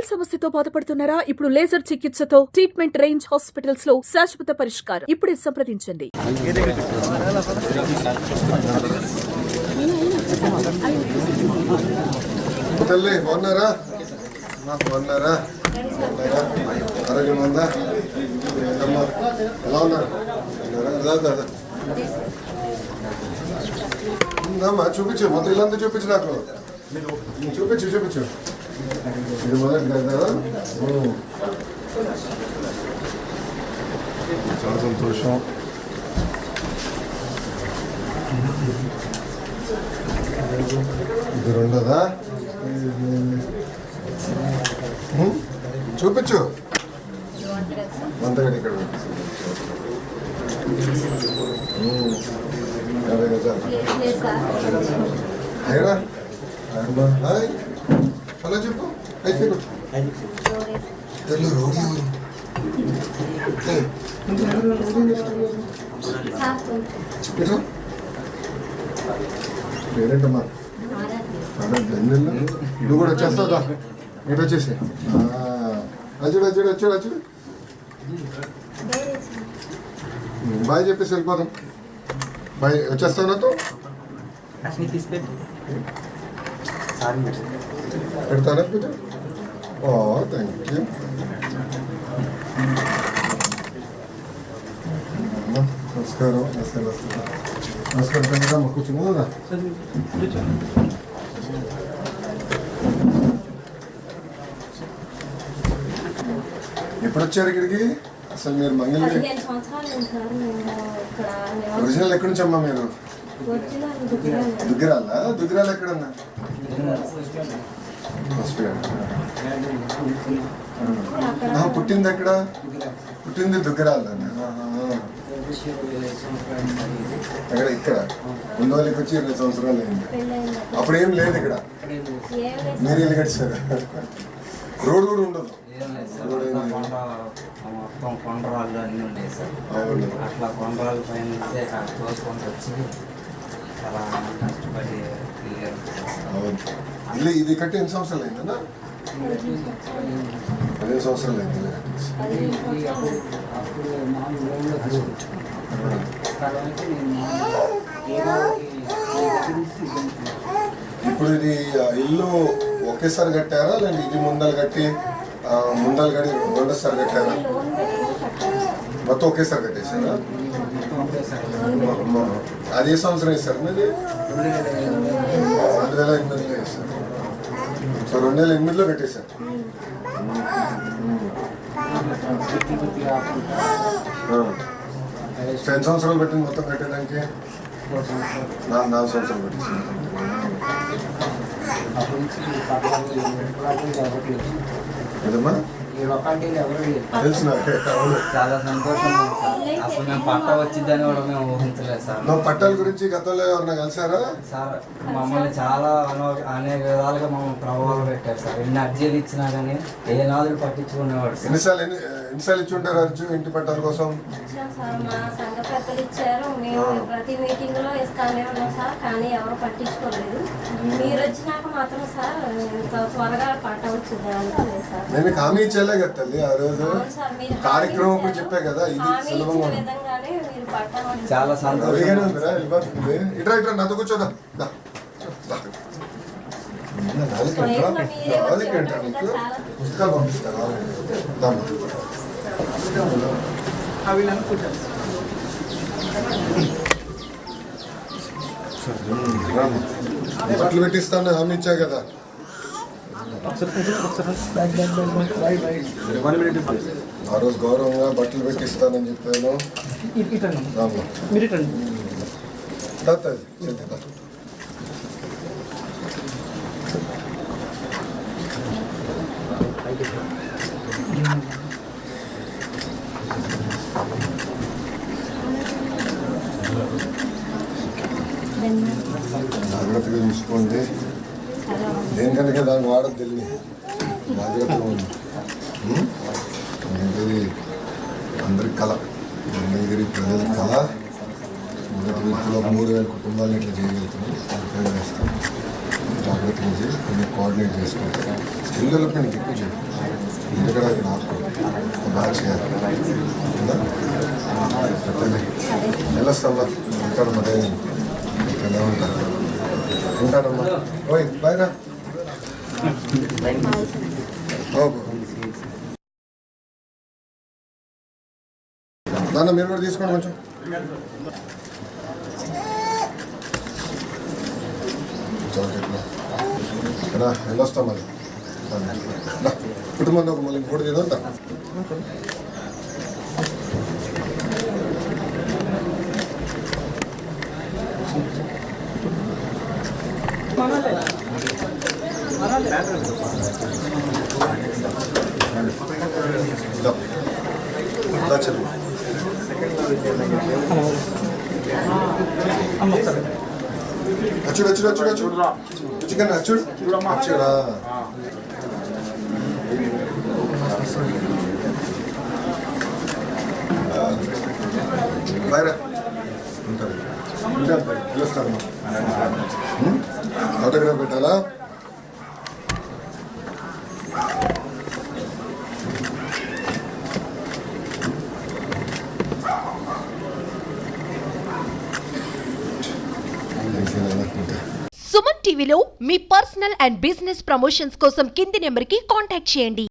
మొటిమల సమస్యతో బాధపడుతున్నారా? ఇప్పుడు లేజర్ చికిత్సతో ట్రీట్మెంట్ రేంజ్ హాస్పిటల్స్ లో శాశ్వత పరిష్కారం. ఇప్పుడే సంప్రదించండి. ఆరోగ్యం ఉందా? ఎలా ఉన్నారు? ఉందమ్మా, చూపించు. మొత్తం ఇల్లంతా చూపించు. నాకు చూపించు. ఇది మొదటి కదా. చాలా సంతోషం. ఇది రెండోదా? చూపించు. వంటగడి ఇక్కడ 50 గజాలు. హాయ్, హలో చెప్పు. అయిపోయి తెల్ల రోడ్ పేరేంటమ్మా? నువ్వు కూడా వచ్చేస్తావుదా? ఇటు వచ్చేసి అచ్చుడు బాయ్ చెప్పేసి వెళ్ళిపోదాం. బాయ్, వచ్చేస్తావు నాతో? పెడతానా? ఓ థ్యాంక్ యూ. నమస్కారం. పెద్దమ్మ కూర్చున్నా. ఎప్పుడు వచ్చారు ఇక్కడికి? అసలు మీరు మంగళగిరి ఒరిజినల్ ఎక్కడి నుంచి అమ్మా మీరు? దుగ్గిరాల ఎక్కడన్నా? పుట్టింది ఎక్కడ? పుట్టింది దుగ్గిరాల. అక్కడ ఇక్కడ ముందు వాళ్ళకి వచ్చి 20 సంవత్సరాలు అయింది. అప్పుడు ఏం లేదు ఇక్కడ. మీరు ఇల్లు కట్టారు. రోడ్ కూడా ఉండదు. మొత్తం కొండరాళ్ళు అన్నీ ఉన్నాయి సార్. అట్లా కొండరాళ్ళ పైన తోసుకొని వచ్చి చాలా కష్టపడి ఇది కట్టి ఎన్ని సంవత్సరాలు అయిందన్నా? 15 సంవత్సరాలు అయింది. ఇప్పుడు ఇది ఇల్లు ఒకేసారి కట్టారా లేదంటే ఇది ముందలు కట్టి రెండోసారి కట్టారా? మొత్తం ఒకేసారి కట్టేశారా? అది ఏ సంవత్సరం వేసారు? 2008లో వేసారు. సో 2008లో కట్టేశారు. 10 సంవత్సరాలు పెట్టింది మొత్తం కట్టేదానికి. 4 సంవత్సరాలు పెట్టేసారు. ఏదమ్మా? చాలా సంతోషం సార్. అసలు మేము పట్ట వచ్చిందని కూడా మేము ఊహించలేదు సార్. నువ్వు పట్టాల గురించి గతంలో ఎవరన్నా కలిసారా సార్? మమ్మల్ని చాలా అనేక విధాలుగా మమ్మల్ని ప్రభావం పెట్టారు సార్. ఎన్ని అర్జీలు ఇచ్చినా కానీ ఏ నాదులు పట్టించుకునేవాడు. ఎన్నిసార్లు ఇచ్చి ఉంటారు అర్జీ ఇంటి పట్టాల కోసం? మా సంఘ పెద్దలు ఇచ్చారు. మేము ప్రతి మీటింగ్ లో ఇస్తానే ఉన్నాం సార్, కానీ ఎవరు పట్టించుకోలేదు. మీరు వచ్చినాక మాత్రం సార్ త్వరగా పట్ట వచ్చింది అనుకోలేదు సార్. నేను హామీ ఇచ్చేలే కదా తల్లి ఆ రోజు కార్యక్రమం కూడా చెప్పా కదా. ఇది సులభంగా చాలా సంతోషంగా ఉందిరా. ఇట్రా నాతో కూర్చోదా. పుస్తకాలు పంపిస్తాను. బట్టలు పెట్టిస్తాను హామీ ఇచ్చా కదా. ఆ రోజు గౌరవంగా బట్టలు పెట్టిస్తానని చెప్పాను. జాగ్రత్తగా చూసుకోండి. దేనికన్నా దాన్ని వాడద్దు. తెలియదు జాగ్రత్తగా ఉంది. అందరి కళ, మంగళగిరి ప్రజల కళ. మొదటి వ్యక్తిలో 3000 కుటుంబాలను ఇట్లా చేయగలుగుతున్నాం. జాగ్రత్త నుంచి కొంచెం కోఆర్డినేట్ చేసుకుంటే స్కిల్ డెవలప్మెంట్ ఎక్కువ చేయాలి. ఎందుకంటే అది నాకు బాగా చేయాలి. వెళ్ళొస్తామ్మా, ఉంటానమ్మా. ఎలా ఉంటాను, ఉంటానమ్మా. ఓయ్ బాయ్ రా. నాన్న మీరు కూడా తీసుకోండి కొంచెం. వెళ్ళొస్తాం మరి. కుటుంబంలో ఒక మళ్ళీ ఫోటో తీద్దాం. అచ్చుడు అచ్చుడు అచ్చుడు అచ్చుడు చికెన్ అచ్చుడు అచ్చుడా. బయరా ఉంటారు, పిలుస్తాను. ఆటోగ్రాఫ్ పెట్టాలా? సుమన్ టీవీలో మీ పర్సనల్ అండ్ బిజినెస్ ప్రమోషన్స్ కోసం కింది నెంబర్కి కాంటాక్ట్ చేయండి.